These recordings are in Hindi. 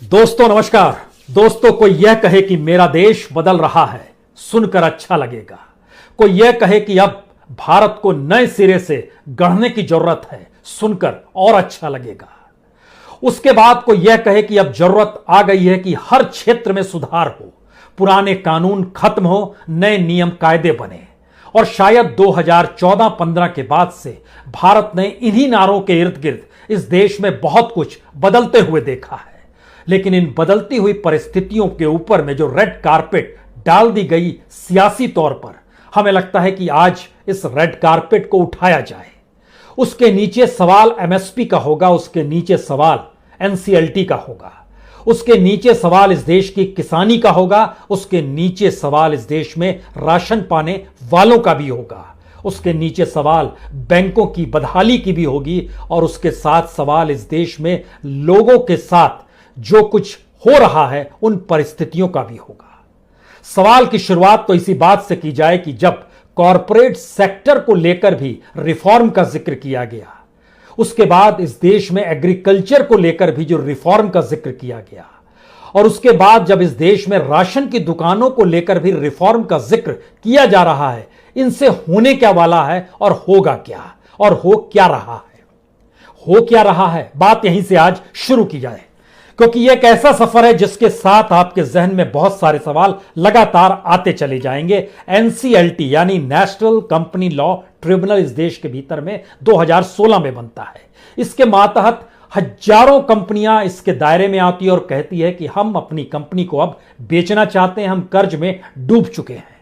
दोस्तों नमस्कार। दोस्तों, कोई यह कहे कि मेरा देश बदल रहा है, सुनकर अच्छा लगेगा। कोई यह कहे कि अब भारत को नए सिरे से गढ़ने की जरूरत है, सुनकर और अच्छा लगेगा। उसके बाद कोई यह कहे कि अब जरूरत आ गई है कि हर क्षेत्र में सुधार हो, पुराने कानून खत्म हो, नए नियम कायदे बने। और शायद 2014-15 के बाद से भारत ने इन्हीं नारों के इर्द गिर्द इस देश में बहुत कुछ बदलते हुए देखा है। लेकिन इन बदलती हुई परिस्थितियों के ऊपर में जो रेड कारपेट डाल दी गई सियासी तौर पर, हमें लगता है कि आज इस रेड कारपेट को उठाया जाए। उसके नीचे सवाल एमएसपी का होगा, उसके नीचे सवाल एनसीएलटी का होगा, उसके नीचे सवाल इस देश की किसानी का होगा, उसके नीचे सवाल इस देश में राशन पाने वालों का भी होगा, उसके नीचे सवाल बैंकों की बदहाली की भी होगी, और उसके साथ सवाल इस देश में लोगों के साथ जो कुछ हो रहा है उन परिस्थितियों का भी होगा। सवाल की शुरुआत तो इसी बात से की जाए कि जब कॉरपोरेट सेक्टर को लेकर भी रिफॉर्म का जिक्र किया गया, उसके बाद इस देश में एग्रीकल्चर को लेकर भी जो रिफॉर्म का जिक्र किया गया, और उसके बाद जब इस देश में राशन की दुकानों को लेकर भी रिफॉर्म का जिक्र किया जा रहा है, इनसे होने क्या वाला है और होगा क्या और हो क्या रहा है। हो क्या रहा है, बात यहीं से आज शुरू की जाए, क्योंकि यह एक ऐसा सफर है जिसके साथ आपके जहन में बहुत सारे सवाल लगातार आते चले जाएंगे। एनसीएलटी यानी नेशनल कंपनी लॉ ट्रिब्यूनल इस देश के भीतर में 2016 में बनता है। इसके मातहत हजारों कंपनियां इसके दायरे में आती है और कहती है कि हम अपनी कंपनी को अब बेचना चाहते हैं, हम कर्ज में डूब चुके हैं।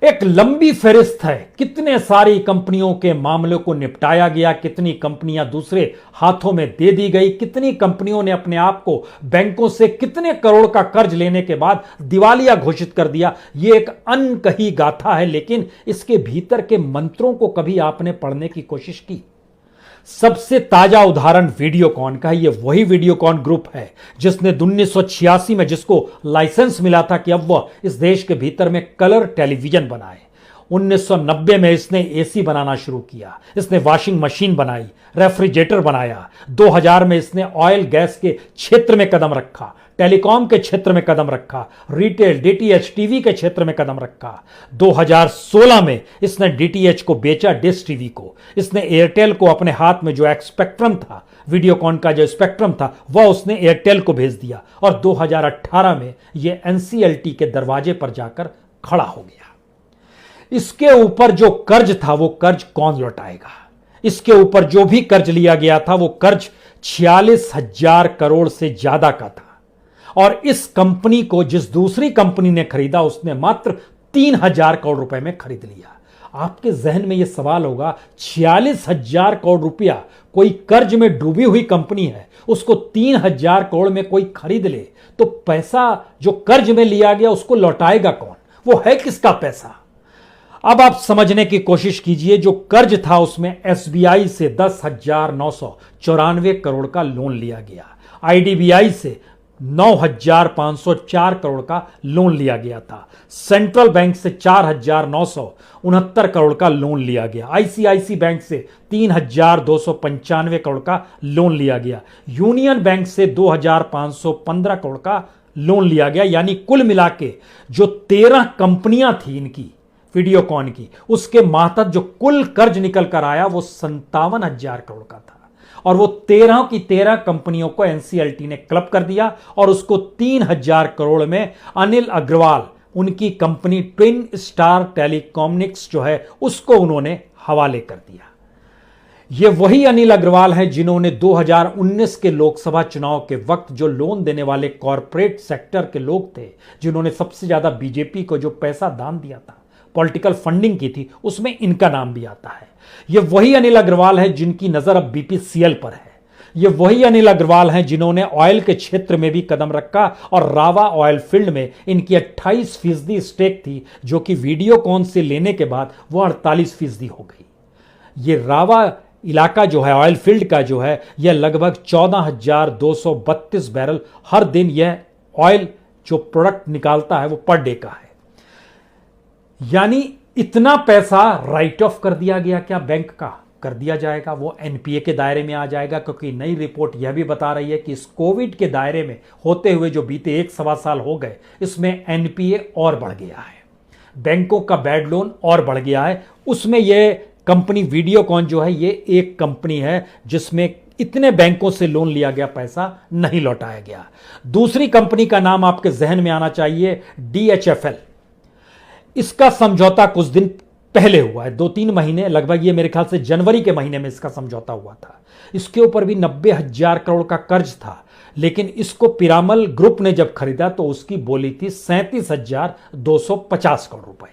एक लंबी फहरिस्त है, कितने सारी कंपनियों के मामलों को निपटाया गया, कितनी कंपनियां दूसरे हाथों में दे दी गई, कितनी कंपनियों ने अपने आप को बैंकों से कितने करोड़ का कर्ज लेने के बाद दिवालिया घोषित कर दिया। यह एक अनकही गाथा है, लेकिन इसके भीतर के मंत्रों को कभी आपने पढ़ने की कोशिश की? सबसे ताजा उदाहरण वीडियोकॉन का है। ये वही वीडियोकॉन ग्रुप है जिसने 1986 में जिसको लाइसेंस मिला था कि अब वह इस देश के भीतर में कलर टेलीविजन बनाए। 1990 में इसने एसी बनाना शुरू किया, इसने वॉशिंग मशीन बनाई, रेफ्रिजरेटर बनाया। 2000 में इसने ऑयल गैस के क्षेत्र में कदम रखा, टेलीकॉम के क्षेत्र में कदम रखा, रिटेल डीटीएच टीवी के क्षेत्र में कदम रखा। 2016 में इसने डीटीएच को बेचा, डिश टीवी को। इसने एयरटेल को अपने हाथ में जो एक स्पेक्ट्रम था, वीडियोकॉन का जो स्पेक्ट्रम था, वह उसने एयरटेल को भेज दिया। और 2018 में यह एनसीएलटी के दरवाजे पर जाकर खड़ा हो गया। इसके ऊपर जो कर्ज था वो कर्ज कौन लौटाएगा? इसके ऊपर जो भी कर्ज लिया गया था वो कर्ज 46,000 करोड़ से ज्यादा का था। और इस कंपनी को जिस दूसरी कंपनी ने खरीदा उसने मात्र 3,000 करोड़ रुपए में खरीद लिया। आपके जहन में यह सवाल होगा, 46,000 करोड़ रुपया कोई कर्ज में डूबी हुई कंपनी है, उसको 3,000 करोड़ में कोई खरीद ले, तो पैसा जो कर्ज में लिया गया उसको लौटाएगा कौन? वो है किसका पैसा? अब आप समझने की कोशिश कीजिए। जो कर्ज था उसमें एसबीआई से 10,994 करोड़ का लोन लिया गया, आईडीबीआई से 9,504 करोड़ का लोन लिया गया था, सेंट्रल बैंक से 4,969 करोड़ का लोन लिया गया, आईसीआईसी बैंक से 3,295 करोड़ का लोन लिया गया, यूनियन बैंक से 2,515 करोड़ का लोन लिया गया। यानी कुल मिला के जो 13 कंपनियां थी इनकी वीडियोकॉन की, उसके मातहत जो कुल कर्ज निकल कर आया वो 57,000 करोड़ का था। और वो 13 की 13 कंपनियों को एनसीएलटी ने क्लब कर दिया और उसको 3,000 करोड़ में अनिल अग्रवाल, उनकी कंपनी ट्विन स्टार टेलीकॉम्निक्स जो है, उसको उन्होंने हवाले कर दिया। ये वही अनिल अग्रवाल हैं जिन्होंने 2019 के लोकसभा चुनाव के वक्त जो लोन देने वाले कॉरपोरेट सेक्टर के लोग थे, जिन्होंने सबसे ज्यादा बीजेपी को जो पैसा दान दिया था, पॉलिटिकल फंडिंग की थी, उसमें इनका नाम भी आता है। यह वही अनिल अग्रवाल है जिनकी नजर अब बीपीसीएल पर है। यह वही अनिल अग्रवाल हैं जिन्होंने ऑयल के क्षेत्र में भी कदम रखा और रावा ऑयल फील्ड में इनकी 28% स्टेक थी, जो कि वीडियोकॉन से लेने के बाद वो 48% हो गई। यह रावा इलाका जो है, ऑयल फील्ड का जो है, यह लगभग 14,232 बैरल हर दिन यह ऑयल जो प्रोडक्ट निकालता है वो पर डे का है। यानी इतना पैसा राइट ऑफ कर दिया गया क्या बैंक का? कर दिया जाएगा, वो एनपीए के दायरे में आ जाएगा, क्योंकि नई रिपोर्ट यह भी बता रही है कि इस कोविड के दायरे में होते हुए जो बीते 1-1.25 साल हो गए, इसमें एनपीए और बढ़ गया है, बैंकों का बैड लोन और बढ़ गया है। उसमें यह कंपनी वीडियोकॉन जो है, ये एक कंपनी है जिसमें इतने बैंकों से लोन लिया गया, पैसा नहीं लौटाया गया। दूसरी कंपनी का नाम आपके जहन में आना चाहिए, डीएचएफएल। इसका समझौता कुछ दिन पहले हुआ है, 2-3 महीने लगभग, ये मेरे ख्याल से जनवरी के महीने में इसका समझौता हुआ था। इसके ऊपर भी 90,000 करोड़ का कर्ज था, लेकिन इसको पिरामल ग्रुप ने जब खरीदा तो उसकी बोली थी 37,250 करोड़ रुपए,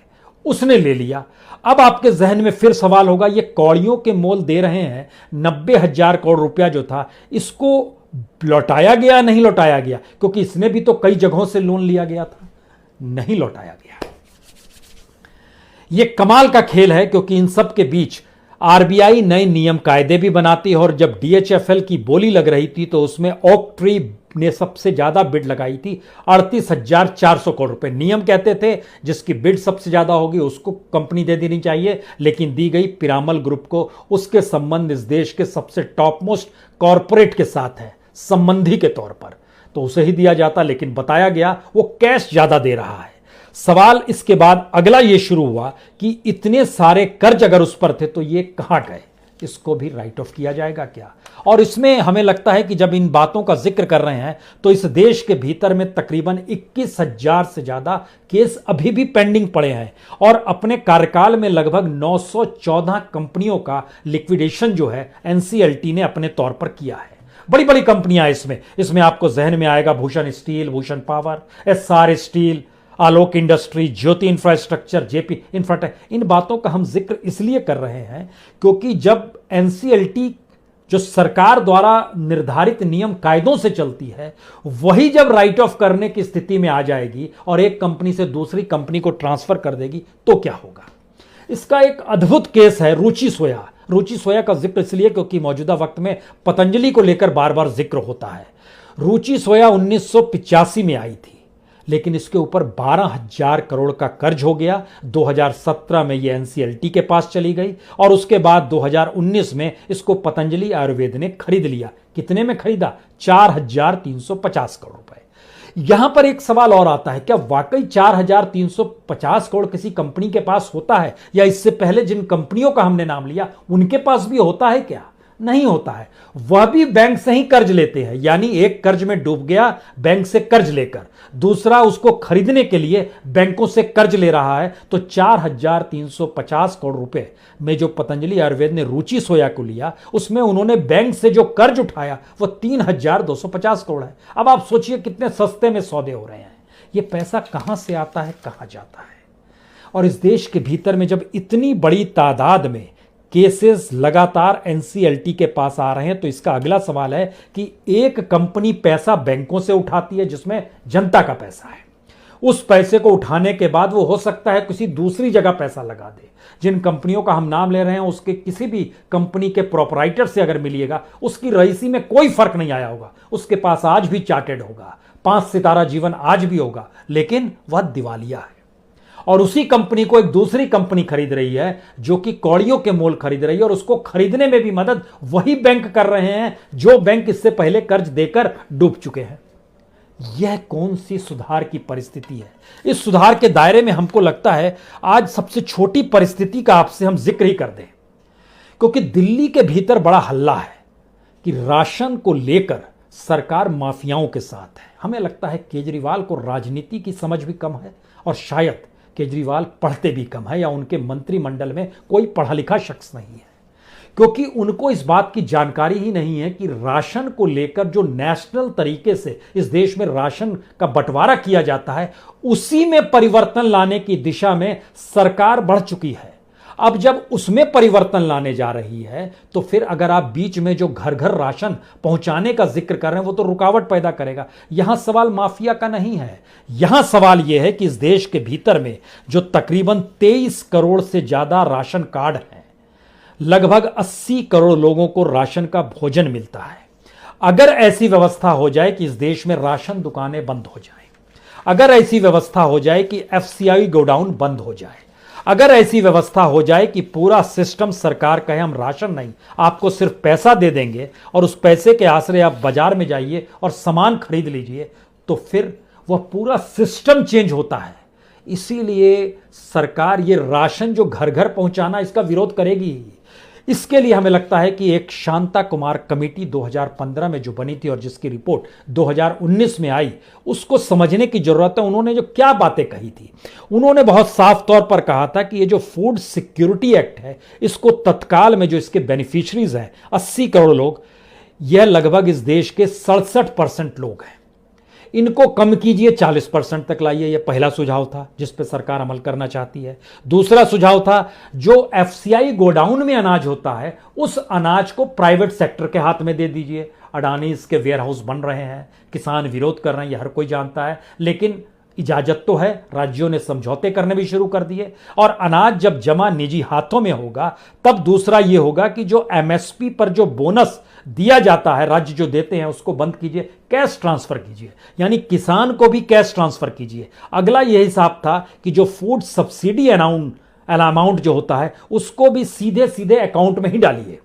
उसने ले लिया। अब आपके जहन में फिर सवाल होगा, ये कौड़ियों के मोल दे रहे हैं, 90,000 करोड़ रुपया जो था इसको लौटाया गया नहीं लौटाया गया, क्योंकि इसने भी तो कई जगहों से लोन लिया गया था, नहीं लौटाया गया। यह कमाल का खेल है, क्योंकि इन सब के बीच आरबीआई नए नियम कायदे भी बनाती है, और जब डीएचएफएल की बोली लग रही थी तो उसमें ओक ट्री ने सबसे ज्यादा बिड लगाई थी, 38,400 करोड़ रुपए। नियम कहते थे जिसकी बिड सबसे ज्यादा होगी उसको कंपनी दे देनी चाहिए, लेकिन दी गई पिरामल ग्रुप को। उसके संबंध इस देश के सबसे टॉप मोस्ट कॉरपोरेट के साथ है, संबंधी के तौर पर, तो उसे ही दिया जाता, लेकिन बताया गया वो कैश ज्यादा दे रहा है। सवाल इसके बाद अगला ये शुरू हुआ कि इतने सारे कर्ज अगर उस पर थे तो ये कहां गए, इसको भी राइट ऑफ किया जाएगा क्या? और इसमें हमें लगता है कि जब इन बातों का जिक्र कर रहे हैं तो इस देश के भीतर में तकरीबन 21,000 से ज्यादा केस अभी भी पेंडिंग पड़े हैं, और अपने कार्यकाल में लगभग 914 कंपनियों का लिक्विडेशन जो है एनसीएलटी ने अपने तौर पर किया है। बड़ी बड़ी कंपनियां इसमें आपको जहन में आएगा Bhushan steel, Bhushan power, SR steel, Alok industry, Jyoti infrastructure, JP Infratech. इन बातों का हम जिक्र इसलिए कर रहे हैं क्योंकि जब एनसीएलटी जो सरकार द्वारा निर्धारित नियम कायदों से चलती है, वही जब राइट ऑफ करने की स्थिति में आ जाएगी और एक कंपनी से दूसरी कंपनी को ट्रांसफर कर देगी तो क्या होगा? इसका एक अद्भुत केस है रुचि सोया। रुचि सोया का जिक्र इसलिए क्योंकि मौजूदा वक्त में पतंजलि को लेकर बार बार जिक्र होता है। रुचि सोया 1985 में आई थी, लेकिन इसके ऊपर 12,000 करोड़ का कर्ज हो गया। 2017 में यह एनसीएलटी के पास चली गई, और उसके बाद 2019 में इसको पतंजलि आयुर्वेद ने खरीद लिया। कितने में खरीदा? 4,350 करोड़ रुपए। यहां पर एक सवाल और आता है, क्या वाकई 4,350 करोड़ किसी कंपनी के पास होता है, या इससे पहले जिन कंपनियों का हमने नाम लिया उनके पास भी होता है क्या? नहीं होता है। वह भी बैंक से ही कर्ज लेते हैं, यानी एक कर्ज में डूब गया बैंक से कर्ज लेकर, दूसरा उसको खरीदने के लिए बैंकों से कर्ज ले रहा है। तो 4,350 करोड़ रुपए में जो पतंजलि आयुर्वेद ने रुचि सोया को लिया, उसमें उन्होंने बैंक से जो कर्ज उठाया वो 3,250 करोड़ है। अब आप सोचिए कितने सस्ते में सौदे हो रहे हैं। ये पैसा कहां से आता है, कहां जाता है? और इस देश के भीतर में जब इतनी बड़ी तादाद में केसेस लगातार एनसीएलटी के पास आ रहे हैं, तो इसका अगला सवाल है कि एक कंपनी पैसा बैंकों से उठाती है जिसमें जनता का पैसा है, उस पैसे को उठाने के बाद वो हो सकता है किसी दूसरी जगह पैसा लगा दे। जिन कंपनियों का हम नाम ले रहे हैं उसके किसी भी कंपनी के प्रोपराइटर से अगर मिलिएगा, उसकी रईसी में कोई फर्क नहीं आया होगा, उसके पास आज भी चार्टेड होगा, 5 सितारा जीवन आज भी होगा, लेकिन वह दिवालिया है। और उसी कंपनी को एक दूसरी कंपनी खरीद रही है जो कि कौड़ियों के मोल खरीद रही है, और उसको खरीदने में भी मदद वही बैंक कर रहे हैं जो बैंक इससे पहले कर्ज देकर डूब चुके हैं। यह कौन सी सुधार की परिस्थिति है? इस सुधार के दायरे में हमको लगता है आज सबसे छोटी परिस्थिति का आपसे हम जिक्र ही कर दें, क्योंकि दिल्ली के भीतर बड़ा हल्ला है कि राशन को लेकर सरकार माफियाओं के साथ है। हमें लगता है केजरीवाल को राजनीति की समझ भी कम है, और शायद केजरीवाल पढ़ते भी कम है, या उनके मंत्रिमंडल में कोई पढ़ा लिखा शख्स नहीं है, क्योंकि उनको इस बात की जानकारी ही नहीं है कि राशन को लेकर जो नेशनल तरीके से इस देश में राशन का बंटवारा किया जाता है, उसी में परिवर्तन लाने की दिशा में सरकार बढ़ चुकी है। अब जब उसमें परिवर्तन लाने जा रही है तो फिर अगर आप बीच में जो घर घर राशन पहुंचाने का जिक्र कर रहे हैं वो तो रुकावट पैदा करेगा। यहां सवाल माफिया का नहीं है, यहां सवाल यह है कि इस देश के भीतर में जो तकरीबन 23 करोड़ से ज्यादा राशन कार्ड हैं, लगभग 80 करोड़ लोगों को राशन का भोजन मिलता है। अगर ऐसी व्यवस्था हो जाए कि इस देश में राशन दुकानें बंद हो जाए, अगर ऐसी व्यवस्था हो जाए कि एफसीआई गोडाउन बंद हो जाए, अगर ऐसी व्यवस्था हो जाए कि पूरा सिस्टम सरकार कहे हम राशन नहीं, आपको सिर्फ पैसा दे देंगे और उस पैसे के आसरे आप बाजार में जाइए और सामान खरीद लीजिए, तो फिर वह पूरा सिस्टम चेंज होता है। इसीलिए सरकार ये राशन जो घर घर पहुंचाना, इसका विरोध करेगी। इसके लिए हमें लगता है कि एक शांता कुमार कमेटी 2015 में जो बनी थी और जिसकी रिपोर्ट 2019 में आई, उसको समझने की जरूरत है। उन्होंने जो क्या बातें कही थी, उन्होंने बहुत साफ तौर पर कहा था कि ये जो फूड सिक्योरिटी एक्ट है, इसको तत्काल में जो इसके बेनिफिशरीज हैं 80 करोड़ लोग, यह लगभग इस देश के 67% लोग हैं, इनको कम कीजिए, 40% तक लाइए। यह पहला सुझाव था जिस पर सरकार अमल करना चाहती है। दूसरा सुझाव था जो एफसीआई गोडाउन में अनाज होता है, उस अनाज को प्राइवेट सेक्टर के हाथ में दे दीजिए। अडानी इसके वेयर हाउस बन रहे हैं, किसान विरोध कर रहे हैं, यह हर कोई जानता है, लेकिन इजाजत तो है। राज्यों ने समझौते करने भी शुरू कर दिए और अनाज जब जमा निजी हाथों में होगा, तब दूसरा यह होगा कि जो एमएसपी पर जो बोनस दिया जाता है, राज्य जो देते हैं, उसको बंद कीजिए, कैश ट्रांसफर कीजिए, यानी किसान को भी कैश ट्रांसफर कीजिए। अगला यह हिसाब था कि जो फूड सब्सिडी अमाउंट जो होता है, उसको भी सीधे सीधे अकाउंट में ही डालिए,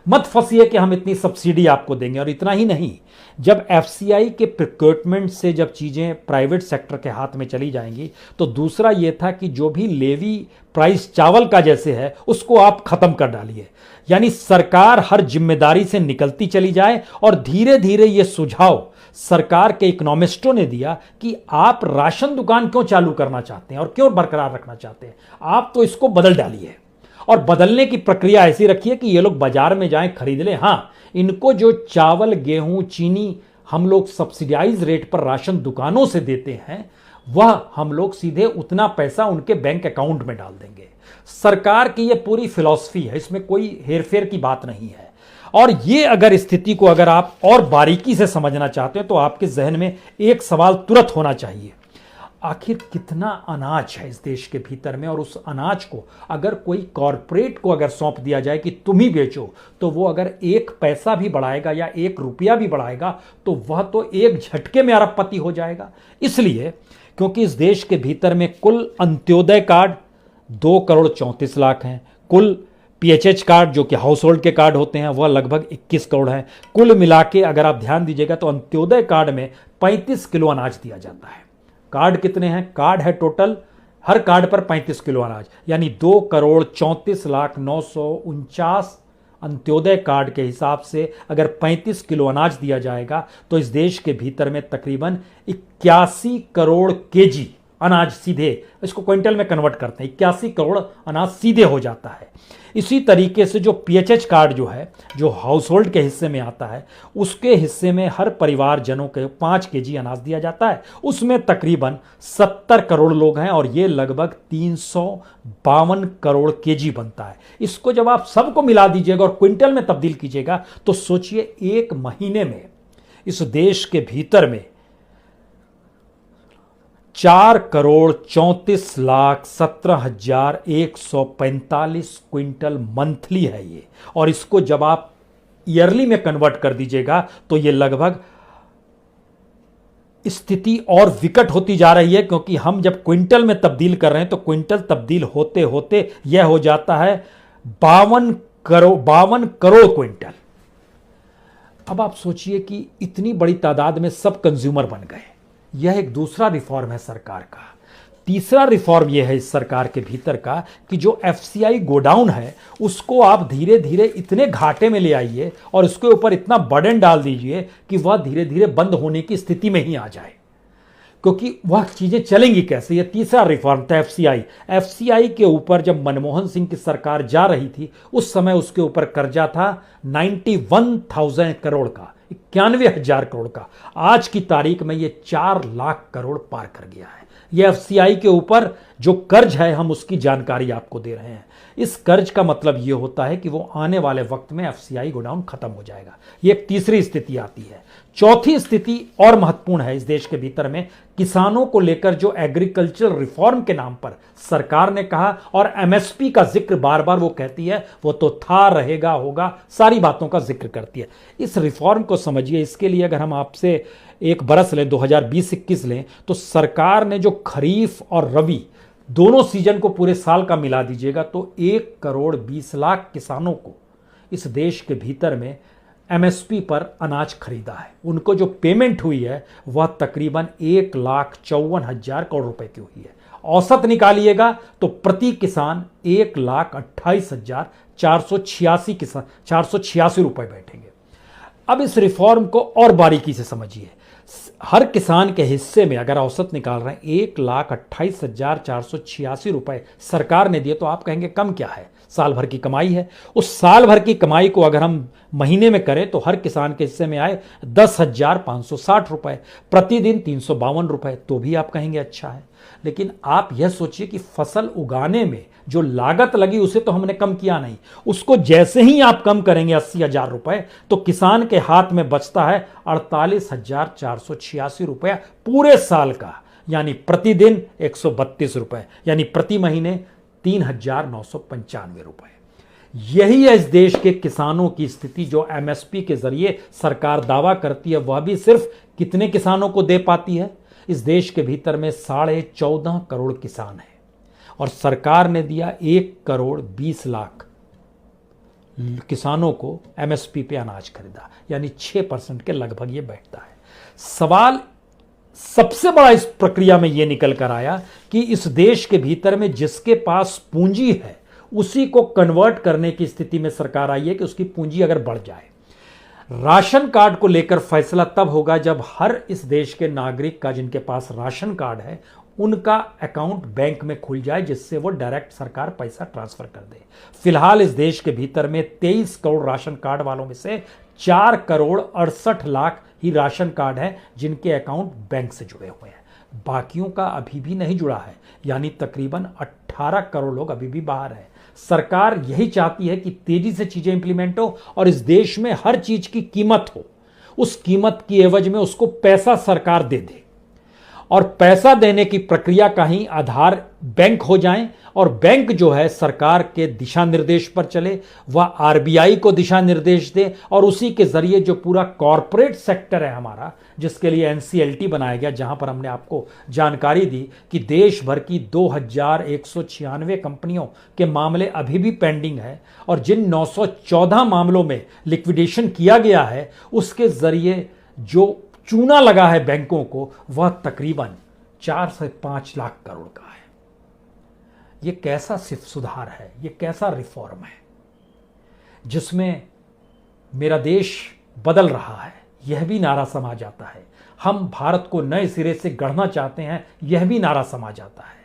मत फंसिए कि हम इतनी सब्सिडी आपको देंगे। और इतना ही नहीं, जब एफसीआई के प्रोक्योरमेंट से जब चीजें प्राइवेट सेक्टर के हाथ में चली जाएंगी, तो दूसरा यह था कि जो भी लेवी प्राइस चावल का जैसे है, उसको आप खत्म कर डालिए। यानी सरकार हर जिम्मेदारी से निकलती चली जाए। और धीरे धीरे यह सुझाव सरकार के इकोनॉमिस्टों ने दिया कि आप राशन दुकान क्यों चालू करना चाहते हैं और क्यों बरकरार रखना चाहते हैं, आप तो इसको बदल डालिए। और बदलने की प्रक्रिया ऐसी रखिए कि ये लोग बाजार में जाएं, खरीद लें। हाँ, इनको जो चावल, गेहूं, चीनी हम लोग सब्सिडाइज रेट पर राशन दुकानों से देते हैं, वह हम लोग सीधे उतना पैसा उनके बैंक अकाउंट में डाल देंगे। सरकार की यह पूरी फिलॉसफी है, इसमें कोई हेरफेर की बात नहीं है। और ये अगर स्थिति को अगर आप और बारीकी से समझना चाहते हैं, तो आपके जहन में एक सवाल तुरंत होना चाहिए, आखिर कितना अनाज है इस देश के भीतर में, और उस अनाज को अगर कोई कॉरपोरेट को अगर सौंप दिया जाए कि तुम ही बेचो, तो वो अगर 1 पैसा भी बढ़ाएगा या 1 रुपया भी बढ़ाएगा, तो वह तो एक झटके में अरबपति हो जाएगा। इसलिए क्योंकि इस देश के भीतर में कुल अंत्योदय कार्ड 2 करोड़ 34 लाख हैं, कुल पीएचएच कार्ड जो कि हाउस होल्ड के कार्ड होते हैं, वह लगभग 21 करोड़ हैं। कुल मिला के अगर आप ध्यान दीजिएगा तो अंत्योदय कार्ड में 35 किलो अनाज दिया जाता है। कार्ड कितने हैं? कार्ड है टोटल, हर कार्ड पर 35 किलो अनाज, यानी 2 करोड़ 34 लाख 949 अंत्योदय कार्ड के हिसाब से अगर 35 किलो अनाज दिया जाएगा, तो इस देश के भीतर में तकरीबन 81 करोड़ केजी अनाज सीधे, इसको क्विंटल में कन्वर्ट करते हैं, 81 करोड़ अनाज सीधे हो जाता है। इसी तरीके से जो पीएचएच कार्ड जो है, जो हाउस होल्ड के हिस्से में आता है, उसके हिस्से में हर परिवार जनों के 5 केजी अनाज दिया जाता है। उसमें तकरीबन 70 करोड़ लोग हैं और ये लगभग 352 करोड़ केजी बनता है। इसको जब आप सबको मिला दीजिएगा और क्विंटल में तब्दील कीजिएगा, तो सोचिए एक महीने में इस देश के भीतर में 4 करोड़ 34 लाख 17,145 क्विंटल मंथली है ये। और इसको जब आप ईयरली में कन्वर्ट कर दीजिएगा, तो ये लगभग स्थिति और विकट होती जा रही है, क्योंकि हम जब क्विंटल में तब्दील कर रहे हैं, तो क्विंटल तब्दील होते होते यह हो जाता है 52 करोड़ क्विंटल। अब आप सोचिए कि इतनी बड़ी तादाद में सब कंज्यूमर बन गए। यह एक दूसरा रिफॉर्म है सरकार का। तीसरा रिफॉर्म यह है इस सरकार के भीतर का कि जो एफसीआई गोडाउन है, उसको आप धीरे धीरे इतने घाटे में ले आइए और उसके ऊपर इतना बर्डन डाल दीजिए कि वह धीरे धीरे बंद होने की स्थिति में ही आ जाए। क्योंकि वह चीजें चलेंगी कैसे? यह तीसरा रिफॉर्म था एफसीआई के ऊपर जब मनमोहन सिंह की सरकार जा रही थी, उस समय उसके ऊपर कर्जा था 91,000 करोड़ का, 91,000 करोड़ का। आज की तारीख में यह 4 लाख करोड़ पार कर गया है। यह एफसीआई के ऊपर जो कर्ज है, हम उसकी जानकारी आपको दे रहे हैं। इस कर्ज का मतलब यह होता है कि वो आने वाले वक्त में एफसीआई गोडाउन खत्म हो जाएगा। यह एक तीसरी स्थिति आती है। चौथी स्थिति और महत्वपूर्ण है इस देश के भीतर में, किसानों को लेकर जो एग्रीकल्चरल रिफॉर्म के नाम पर सरकार ने कहा, और एमएसपी का जिक्र बार बार वो कहती है, वो तो था, रहेगा, होगा, सारी बातों का जिक्र करती है। इस रिफॉर्म को समझिए। इसके लिए अगर हम आपसे एक बरस लें, 2020-21 लें, तो सरकार ने जो खरीफ और रबी दोनों सीजन को पूरे साल का मिला दीजिएगा तो 1,20,00,000 किसानों को इस देश के भीतर में एमएसपी पर अनाज खरीदा है। उनको जो पेमेंट हुई है वह तकरीबन 1,54,000 करोड़ रुपए की हुई है। औसत निकालिएगा तो प्रति किसान 1,28,486 रुपए बैठेंगे। अब इस रिफॉर्म को और बारीकी से समझिए। हर किसान के हिस्से में अगर औसत निकाल रहे हैं 1,28,486 रुपए सरकार ने दिए तो आप कहेंगे कम क्या है, साल भर की कमाई है। उस साल भर की कमाई को अगर हम महीने में करें तो हर किसान के हिस्से में आए 10,560 रुपए, प्रतिदिन 352 रुपए, तो भी आप कहेंगे अच्छा है। लेकिन आप यह सोचिए कि फसल उगाने में जो लागत लगी उसे तो हमने कम किया नहीं, उसको जैसे ही आप कम करेंगे 80,000 रुपए तो किसान के हाथ में बचता है 48,486 रुपया पूरे साल का, यानी प्रतिदिन 132 रुपए, यानी प्रति महीने 3,995 रुपए। यही है इस देश के किसानों की स्थिति जो एमएसपी के जरिए सरकार दावा करती है। वह भी सिर्फ कितने किसानों को दे पाती है? इस देश के भीतर में 14.5 करोड़ किसान हैं और सरकार ने दिया 1,20,00,000 किसानों को एमएसपी पे अनाज खरीदा, यानी 6% के लगभग ये बैठता है। सवाल सबसे बड़ा इस प्रक्रिया में यह निकल कर आया कि इस देश के भीतर में जिसके पास पूंजी है उसी को कन्वर्ट करने की स्थिति में सरकार आई है कि उसकी पूंजी अगर बढ़ जाए। राशन कार्ड को लेकर फैसला तब होगा जब हर इस देश के नागरिक का जिनके पास राशन कार्ड है उनका अकाउंट बैंक में खुल जाए, जिससे वो डायरेक्ट सरकार पैसा ट्रांसफर कर दे। फिलहाल इस देश के भीतर में 23 करोड़ राशन कार्ड वालों में से 4,68,00,000 ही राशन कार्ड हैं जिनके अकाउंट बैंक से जुड़े हुए हैं। बाकियों का अभी भी नहीं जुड़ा है, यानी तकरीबन 18 करोड़ लोग अभी भी बाहर हैं। सरकार यही चाहती है कि तेजी से चीजें इंप्लीमेंट हो और इस देश में हर चीज की कीमत हो, उस कीमत की एवज में उसको पैसा सरकार दे दे और पैसा देने की प्रक्रिया का ही आधार बैंक हो जाएं और बैंक जो है सरकार के दिशा निर्देश पर चले, वह आरबीआई को दिशा निर्देश दे और उसी के जरिए जो पूरा कॉरपोरेट सेक्टर है हमारा, जिसके लिए एनसीएलटी बनाया गया, जहां पर हमने आपको जानकारी दी कि देश भर की 2,196 कंपनियों के मामले अभी भी पेंडिंग है और जिन 914 मामलों में लिक्विडेशन किया गया है उसके जरिए जो चूना लगा है बैंकों को वह तकरीबन 4 से 5 लाख करोड़ का है। यह कैसा सिर्फ सुधार है, यह कैसा रिफॉर्म है जिसमें मेरा देश बदल रहा है, यह भी नारा समा जाता है। हम भारत को नए सिरे से गढ़ना चाहते हैं, यह भी नारा समा जाता है।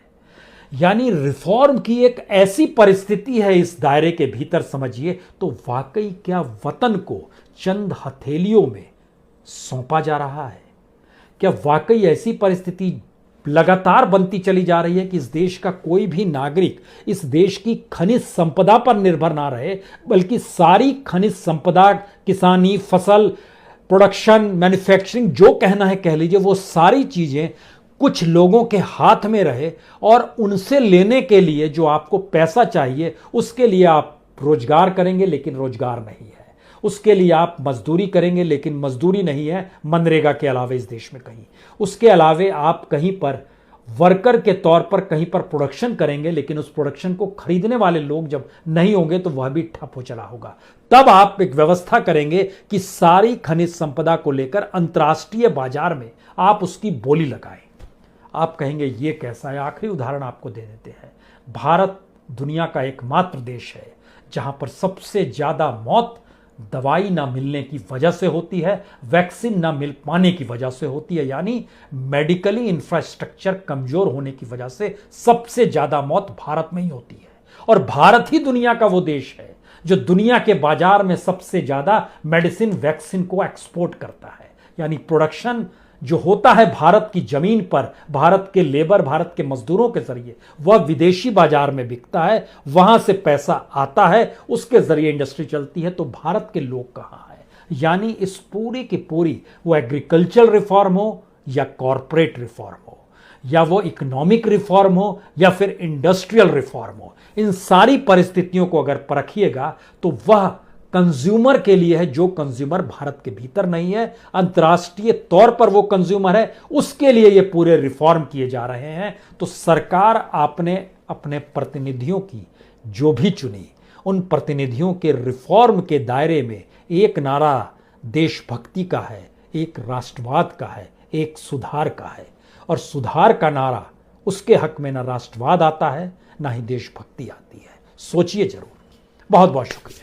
यानी रिफॉर्म की एक ऐसी परिस्थिति है इस दायरे के भीतर समझिए तो वाकई क्या वतन को चंद हथेलियों में सौंपा जा रहा है? क्या वाकई ऐसी परिस्थिति लगातार बनती चली जा रही है कि इस देश का कोई भी नागरिक इस देश की खनिज संपदा पर निर्भर ना रहे, बल्कि सारी खनिज संपदा, किसानी, फसल, प्रोडक्शन, मैन्युफैक्चरिंग, जो कहना है कह लीजिए, वो सारी चीजें कुछ लोगों के हाथ में रहे और उनसे लेने के लिए जो आपको पैसा चाहिए उसके लिए आप रोजगार करेंगे लेकिन रोजगार नहीं है, उसके लिए आप मजदूरी करेंगे लेकिन मजदूरी नहीं है मनरेगा के अलावे इस देश में कहीं, उसके अलावे आप कहीं पर वर्कर के तौर पर कहीं पर प्रोडक्शन करेंगे लेकिन उस प्रोडक्शन को खरीदने वाले लोग जब नहीं होंगे तो वह भी ठप हो चला होगा। तब आप एक व्यवस्था करेंगे कि सारी खनिज संपदा को लेकर अंतर्राष्ट्रीय बाजार में आप उसकी बोली लगाएं। आप कहेंगे ये कैसा है? आखिरी उदाहरण आपको दे देते हैं। भारत दुनिया का एकमात्र देश है जहां पर सबसे ज्यादा मौत दवाई ना मिलने की वजह से होती है, वैक्सीन ना मिल पाने की वजह से होती है, यानी मेडिकली इंफ्रास्ट्रक्चर कमजोर होने की वजह से सबसे ज्यादा मौत भारत में ही होती है। और भारत ही दुनिया का वो देश है जो दुनिया के बाजार में सबसे ज्यादा मेडिसिन, वैक्सीन को एक्सपोर्ट करता है। यानी प्रोडक्शन जो होता है भारत की जमीन पर, भारत के लेबर, भारत के मजदूरों के जरिए, वह विदेशी बाजार में बिकता है, वहां से पैसा आता है, उसके जरिए इंडस्ट्री चलती है। तो भारत के लोग कहां हैं? यानी इस पूरी की पूरी वो एग्रीकल्चरल रिफॉर्म हो या कॉरपोरेट रिफॉर्म हो या वो इकोनॉमिक रिफॉर्म हो या फिर इंडस्ट्रियल रिफॉर्म हो, इन सारी परिस्थितियों को अगर परखिएगा तो वह कंज्यूमर के लिए है, जो कंज्यूमर भारत के भीतर नहीं है, अंतर्राष्ट्रीय तौर पर वो कंज्यूमर है, उसके लिए ये पूरे रिफॉर्म किए जा रहे हैं। तो सरकार आपने अपने प्रतिनिधियों की जो भी चुनी, उन प्रतिनिधियों के रिफॉर्म के दायरे में एक नारा देशभक्ति का है, एक राष्ट्रवाद का है, एक सुधार का है। और सुधार का नारा, उसके हक में ना राष्ट्रवाद आता है, ना ही देशभक्ति आती है। सोचिए जरूर। बहुत बहुत शुक्रिया।